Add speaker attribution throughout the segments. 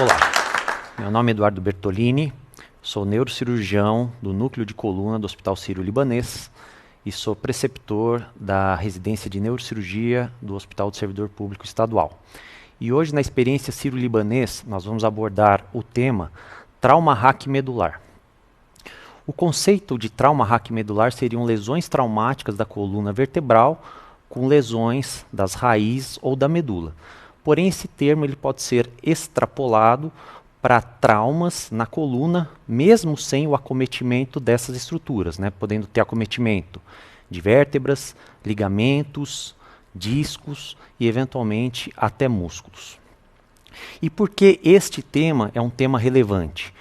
Speaker 1: Olá, meu nome é Eduardo Bertolini, sou neurocirurgião do Núcleo de Coluna do Hospital Sírio-Libanês e sou preceptor da residência de neurocirurgia do Hospital do Servidor Público Estadual. E hoje, na experiência Sírio-Libanês, nós vamos abordar o tema trauma raquimedular. O conceito de trauma raquimedular seriam lesões traumáticas da coluna vertebral com lesões das raízes ou da medula. Porém, esse termo ele pode ser extrapolado para traumas na coluna, mesmo sem o acometimento dessas estruturas, né? Podendo ter acometimento de vértebras, ligamentos, discos e, eventualmente, até músculos. E por que este tema é um tema relevante?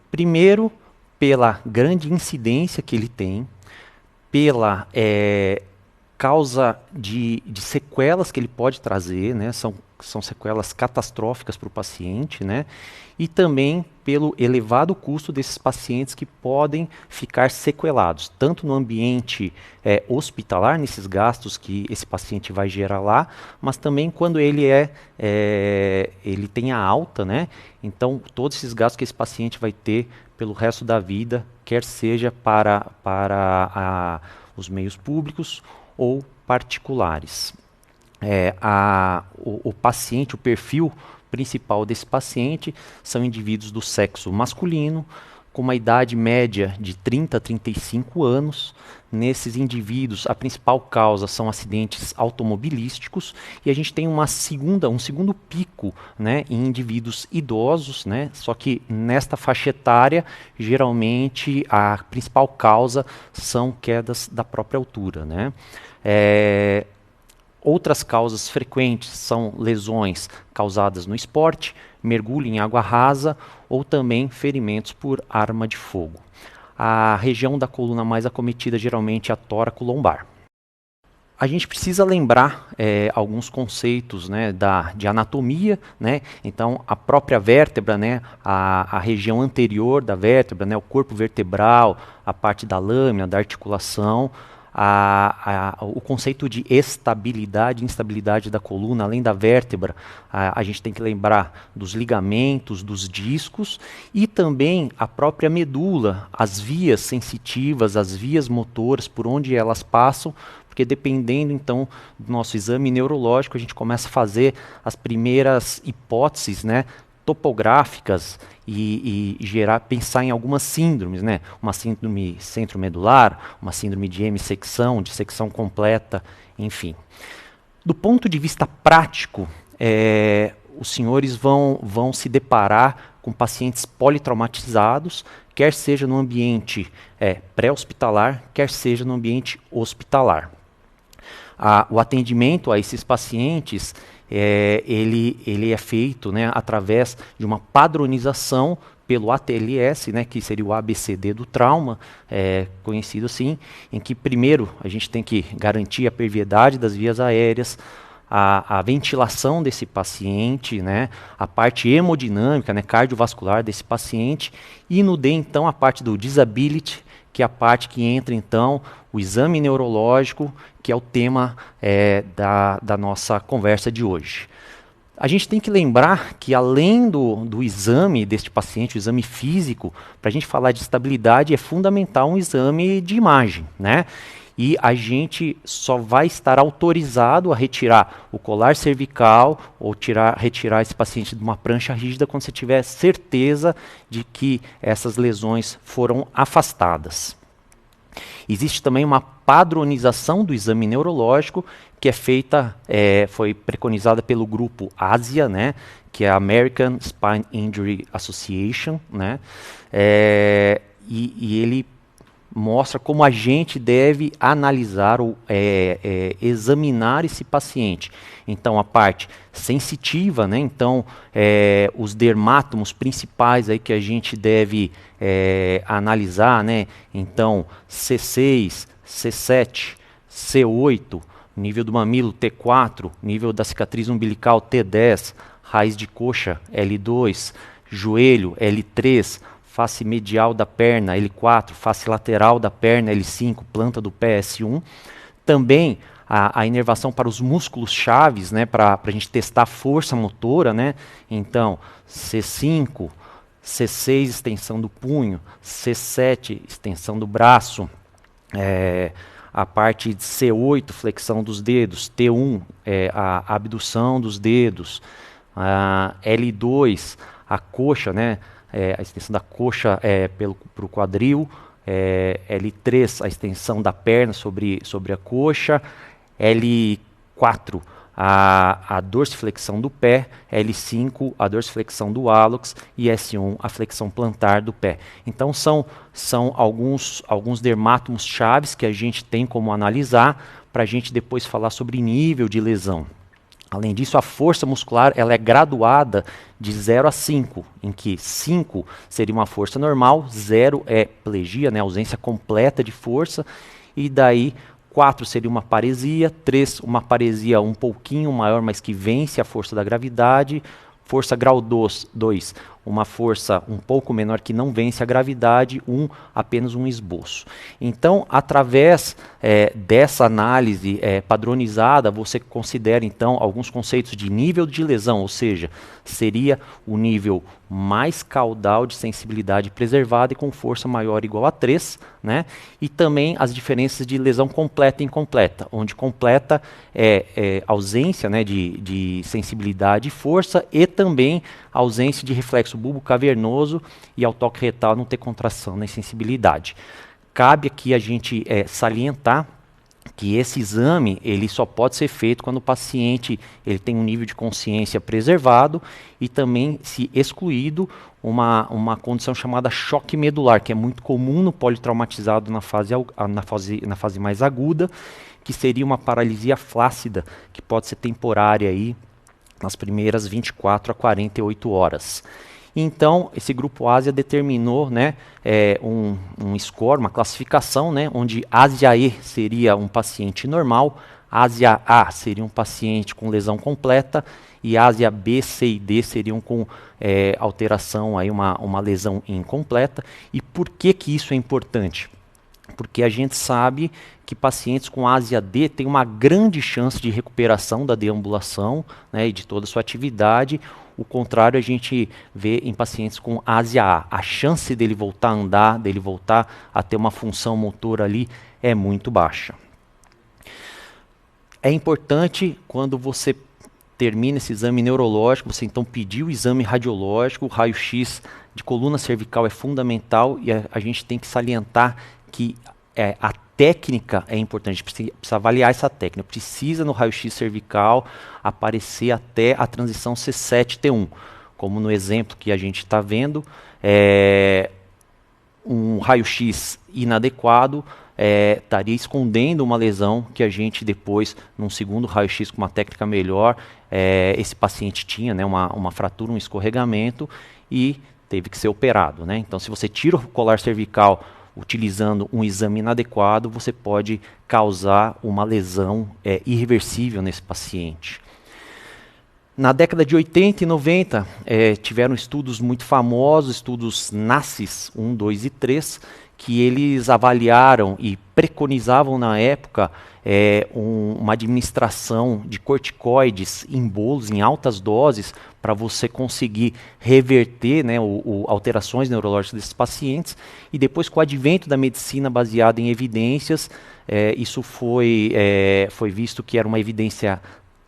Speaker 1: Primeiro, pela grande incidência que ele tem, pela causa de sequelas que ele pode trazer, né? São sequelas catastróficas para o paciente, né? E também pelo elevado custo desses pacientes que podem ficar sequelados, tanto no ambiente hospitalar, nesses gastos que esse paciente vai gerar lá, mas também quando ele ele tem a alta, né? Então, todos esses gastos que esse paciente vai ter pelo resto da vida, quer seja para os meios públicos ou particulares. O paciente, o perfil principal desse paciente são indivíduos do sexo masculino, com uma idade média de 30 a 35 anos. Nesses indivíduos, a principal causa são acidentes automobilísticos e a gente tem um segundo pico, né, em indivíduos idosos, né, só que nesta faixa etária, geralmente a principal causa são quedas da própria altura, né. Outras causas frequentes são lesões causadas no esporte, mergulho em água rasa ou também ferimentos por arma de fogo. A região da coluna mais acometida geralmente é a tóraco-lombar. A gente precisa lembrar alguns conceitos, né, de anatomia, né? Então, a própria vértebra, né, a região anterior da vértebra, né, o corpo vertebral, a parte da lâmina, da articulação, o conceito de estabilidade e instabilidade da coluna, além da vértebra, a gente tem que lembrar dos ligamentos, dos discos e também a própria medula, as vias sensitivas, as vias motoras, por onde elas passam, porque dependendo então do nosso exame neurológico, a gente começa a fazer as primeiras hipóteses, né, topográficas e pensar em algumas síndromes, né? Uma síndrome centromedular, uma síndrome de hemissecção, de secção completa, enfim. Do ponto de vista prático, os senhores vão se deparar com pacientes politraumatizados, quer seja no ambiente pré-hospitalar, quer seja no ambiente hospitalar. O atendimento a esses pacientes ele é feito, né, através de uma padronização pelo ATLS, né, que seria o ABCD do trauma, conhecido assim, em que primeiro a gente tem que garantir a perviedade das vias aéreas, a ventilação desse paciente, né, a parte hemodinâmica, né, cardiovascular desse paciente, e no D, então, a parte do disability, que é a parte que entra, então, o exame neurológico, que é o tema da nossa conversa de hoje. A gente tem que lembrar que, além do exame deste paciente, o exame físico, para a gente falar de estabilidade, é fundamental um exame de imagem, né? E a gente só vai estar autorizado a retirar o colar cervical ou retirar esse paciente de uma prancha rígida quando você tiver certeza de que essas lesões foram afastadas. Existe também uma padronização do exame neurológico que é feita, foi preconizada pelo grupo ASIA, né, que é a American Spine Injury Association, né, e ele mostra como a gente deve analisar ou examinar esse paciente. Então, a parte sensitiva, né? Então, os dermátomos principais aí que a gente deve analisar, né? Então, C6, C7, C8, nível do mamilo T4, nível da cicatriz umbilical T10, raiz de coxa L2, joelho L3, face medial da perna L4, face lateral da perna L5, planta do pé S1. Também a inervação para os músculos chaves, né, para a gente testar a força motora, né? Então, C5, C6, extensão do punho, C7, extensão do braço, a parte de C8, flexão dos dedos, T1, a abdução dos dedos, L2, a coxa, né, a extensão da coxa para o quadril, L3, a extensão da perna sobre a coxa, L4, a dorsiflexão do pé, L5, a dorsiflexão do hálux e S1, a flexão plantar do pé. Então são alguns dermátomos chaves que a gente tem como analisar para a gente depois falar sobre nível de lesão. Além disso, a força muscular ela é graduada de 0 a 5, em que 5 seria uma força normal, 0 é plegia, né, ausência completa de força, e daí 4 seria uma paresia, 3 uma paresia um pouquinho maior, mas que vence a força da gravidade, força grau 2, uma força um pouco menor que não vence a gravidade, apenas um esboço. Então, através dessa análise padronizada, você considera então alguns conceitos de nível de lesão, ou seja, seria o nível mais caudal de sensibilidade preservada e com força maior ou igual a 3, né? E também as diferenças de lesão completa e incompleta, onde completa é ausência, né, de sensibilidade e força e também ausência de reflexo bulbo cavernoso e ao toque retal não ter contração nem sensibilidade. Cabe aqui a gente salientar que esse exame ele só pode ser feito quando o paciente ele tem um nível de consciência preservado e também se excluído uma condição chamada choque medular, que é muito comum no politraumatizado na fase mais aguda, que seria uma paralisia flácida, que pode ser temporária aí nas primeiras 24 a 48 horas. Então, esse grupo Ásia determinou, né, um score, uma classificação, né, onde Ásia E seria um paciente normal, Ásia A seria um paciente com lesão completa e Ásia B, C e D seriam com alteração, aí uma lesão incompleta. E por que isso é importante? Porque a gente sabe que pacientes com Ásia D têm uma grande chance de recuperação da deambulação, né, e de toda a sua atividade. O contrário a gente vê em pacientes com Ásia A. A chance dele voltar a andar, dele voltar a ter uma função motora ali é muito baixa. É importante quando você termina esse exame neurológico, você então pedir o exame radiológico, o raio-x de coluna cervical é fundamental e a gente tem que salientar que a técnica é importante, precisa avaliar essa técnica. Precisa no raio-x cervical aparecer até a transição C7-T1, como no exemplo que a gente está vendo, um raio-x inadequado estaria escondendo uma lesão que a gente depois, num segundo raio-x com uma técnica melhor, esse paciente tinha, né, uma fratura, um escorregamento e teve que ser operado, né? Então, se você tira o colar cervical utilizando um exame inadequado, você pode causar uma lesão irreversível nesse paciente. Na década de 80 e 90, tiveram estudos muito famosos, estudos NACIS 1, 2 e 3, que eles avaliaram e preconizavam na época uma administração de corticoides em bolos, em altas doses, para você conseguir reverter, né, alterações neurológicas desses pacientes. E depois, com o advento da medicina baseada em evidências, isso foi visto que era uma evidência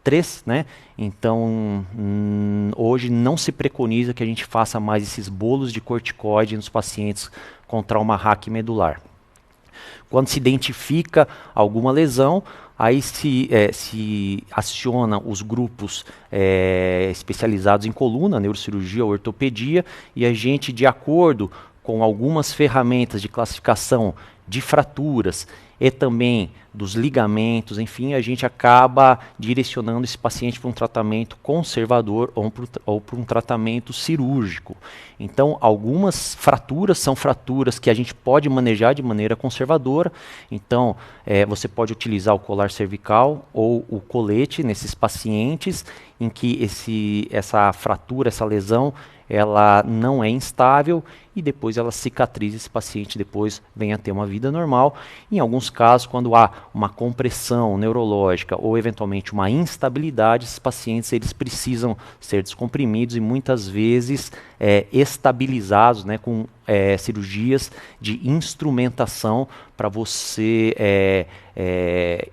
Speaker 1: 3, né? Então, hoje não se preconiza que a gente faça mais esses bolos de corticoide nos pacientes com trauma raquimedular. Quando se identifica alguma lesão, aí se aciona os grupos especializados em coluna, neurocirurgia ou ortopedia, e a gente, de acordo com algumas ferramentas de classificação de fraturas e também dos ligamentos, enfim, a gente acaba direcionando esse paciente para um tratamento conservador ou para um tratamento cirúrgico. Então, algumas fraturas são fraturas que a gente pode manejar de maneira conservadora. Então, você pode utilizar o colar cervical ou o colete nesses pacientes em que essa fratura, essa lesão, ela não é instável e depois ela cicatriza, esse paciente depois vem a ter uma vida normal. Em alguns casos, quando há uma compressão neurológica ou eventualmente uma instabilidade, esses pacientes eles precisam ser descomprimidos e muitas vezes estabilizados, né, com cirurgias de instrumentação para você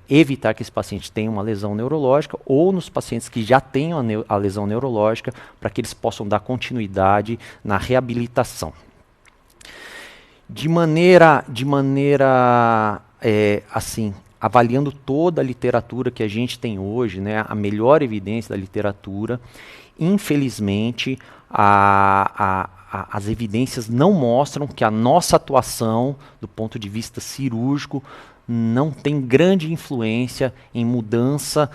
Speaker 1: evitar que esse paciente tenha uma lesão neurológica, ou nos pacientes que já tenham a lesão neurológica, para que eles possam dar continuidade na reabilitação. De maneira assim, avaliando toda a literatura que a gente tem hoje, né, a melhor evidência da literatura, infelizmente as evidências não mostram que a nossa atuação, do ponto de vista cirúrgico, não tem grande influência em mudança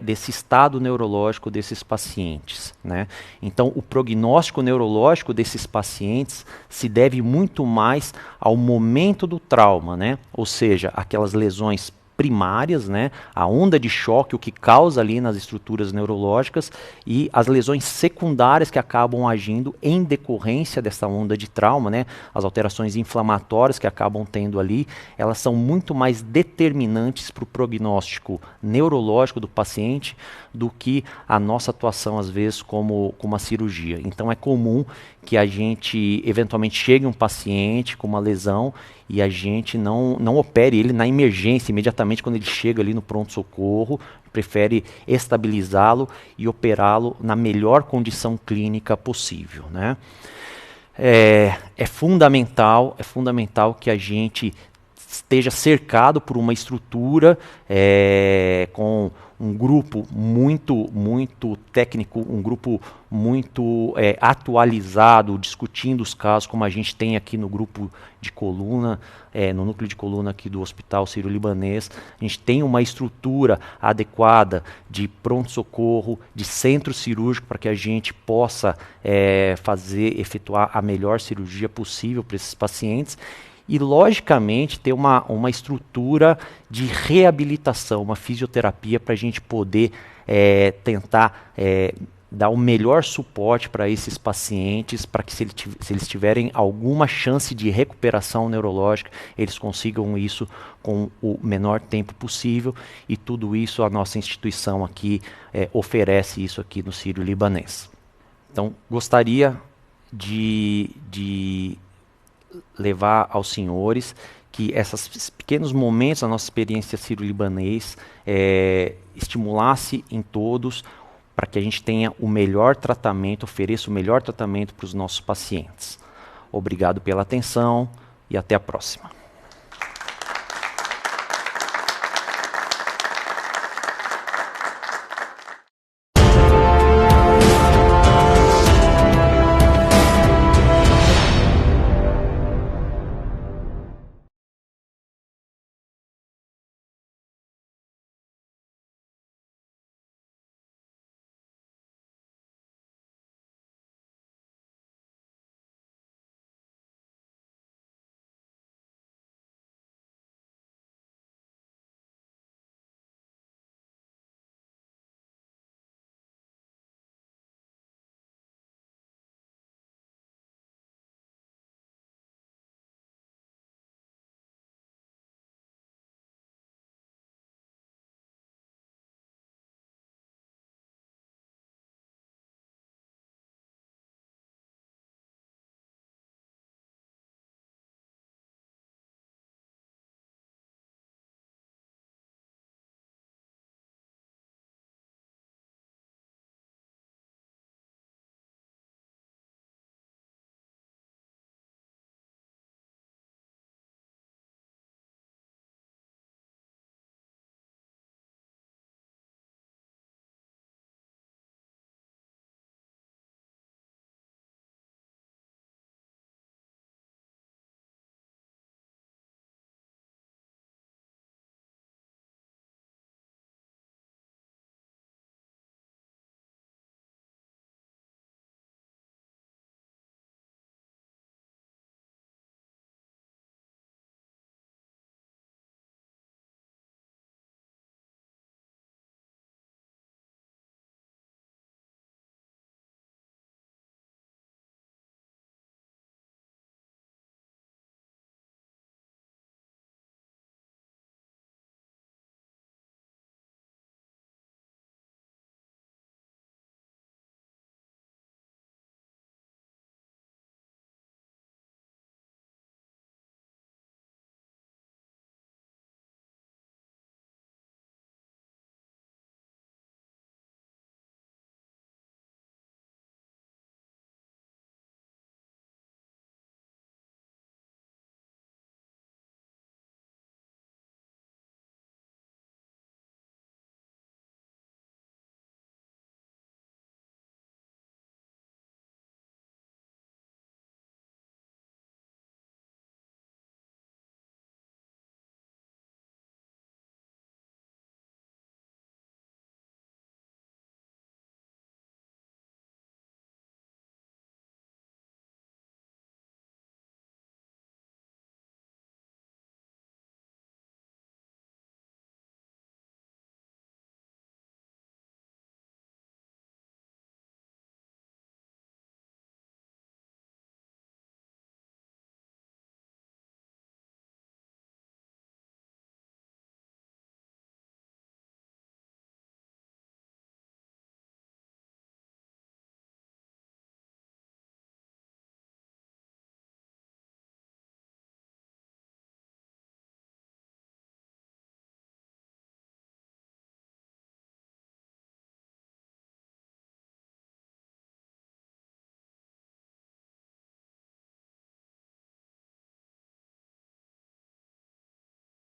Speaker 1: desse estado neurológico desses pacientes, né? Então, o prognóstico neurológico desses pacientes se deve muito mais ao momento do trauma, né? Ou seja, aquelas lesões primárias, né, a onda de choque, o que causa ali nas estruturas neurológicas, e as lesões secundárias que acabam agindo em decorrência dessa onda de trauma, né, as alterações inflamatórias que acabam tendo ali, elas são muito mais determinantes para o prognóstico neurológico do paciente do que a nossa atuação, às vezes, como uma cirurgia. Então é comum que a gente eventualmente chegue um paciente com uma lesão e a gente não opere ele na emergência, imediatamente quando ele chega ali no pronto-socorro, prefere estabilizá-lo e operá-lo na melhor condição clínica possível, né? É fundamental que a gente esteja cercado por uma estrutura com um grupo muito técnico, um grupo muito atualizado, discutindo os casos, como a gente tem aqui no grupo de coluna, no núcleo de coluna aqui do Hospital Sírio-Libanês. A gente tem uma estrutura adequada de pronto-socorro, de centro cirúrgico, para que a gente possa efetuar a melhor cirurgia possível para esses pacientes. E, logicamente, ter uma estrutura de reabilitação, uma fisioterapia, para a gente poder tentar dar o melhor suporte para esses pacientes, para que se eles tiverem alguma chance de recuperação neurológica, eles consigam isso com o menor tempo possível, e tudo isso a nossa instituição aqui oferece isso aqui no Sírio-Libanês. Então, gostaria de levar aos senhores que esses pequenos momentos da nossa experiência sírio-libanês estimulasse em todos para que a gente tenha o melhor tratamento, ofereça o melhor tratamento para os nossos pacientes. Obrigado pela atenção e até a próxima.